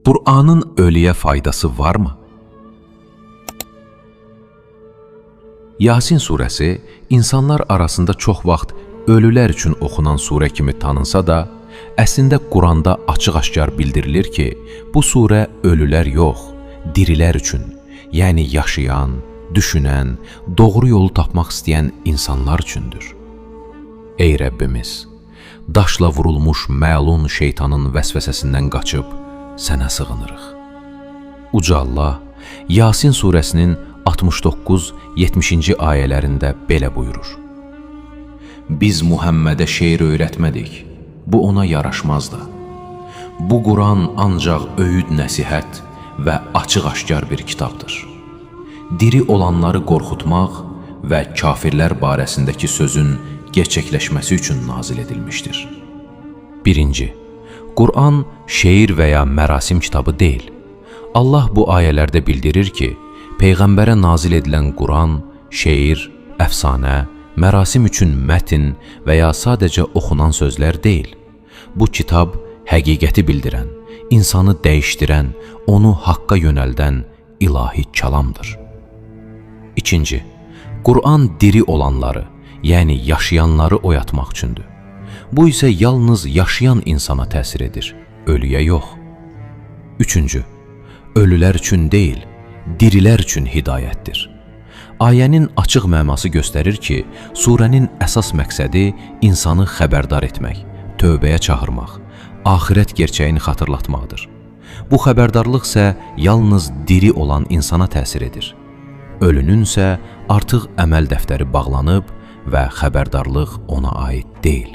Qur'anın ölüyə faydası varmı? Yasin surəsi insanlar arasında çox vaxt ölülər üçün oxunan surə kimi tanınsa da, əslində Quranda açıq-aşkar bildirilir ki, bu surə ölülər yox, dirilər üçün, yəni yaşayan, düşünən, doğru yolu tapmaq istəyən insanlar üçündür. Ey Rəbbimiz, daşla vurulmuş məlun şeytanın vəsvəsəsindən qaçıb sənə sığınırıq. Uca Allah, Yasin surəsinin 69-70-ci ayələrində belə buyurur. Biz Muhammədə şeir öyrətmədik, bu ona yaraşmazdı. Bu Quran ancaq öyüd nəsihət və açıq-aşkar bir kitabdır. Diri olanları qorxutmaq və kafirlər barəsindəki sözün gerçəkləşməsi üçün nazil edilmişdir. 1. Qur'an şeir və ya mərasim kitabı deyil. Allah bu ayələrdə bildirir ki, Peyğəmbərə nazil edilən Quran, şeir, əfsanə, mərasim üçün mətn və ya sadəcə oxunan sözlər deyil. Bu kitab həqiqəti bildirən, insanı dəyişdirən, onu haqqa yönəldən ilahi kəlamdır. 2. Qur'an diri olanları, yəni yaşayanları oyatmaq üçündür. Bu isə yalnız yaşayan insana təsir edir, ölüyə yox. 3. Ölülər üçün deyil, dirilər üçün hidayətdir. Ayənin açıq məması göstərir ki, surənin əsas məqsədi insanı xəbərdar etmək, tövbəyə çağırmaq, axirət gerçəyini xatırlatmaqdır. Bu xəbərdarlıq isə yalnız diri olan insana təsir edir. Ölünün isə artıq əməl dəftəri bağlanıb və xəbərdarlıq ona aid deyil.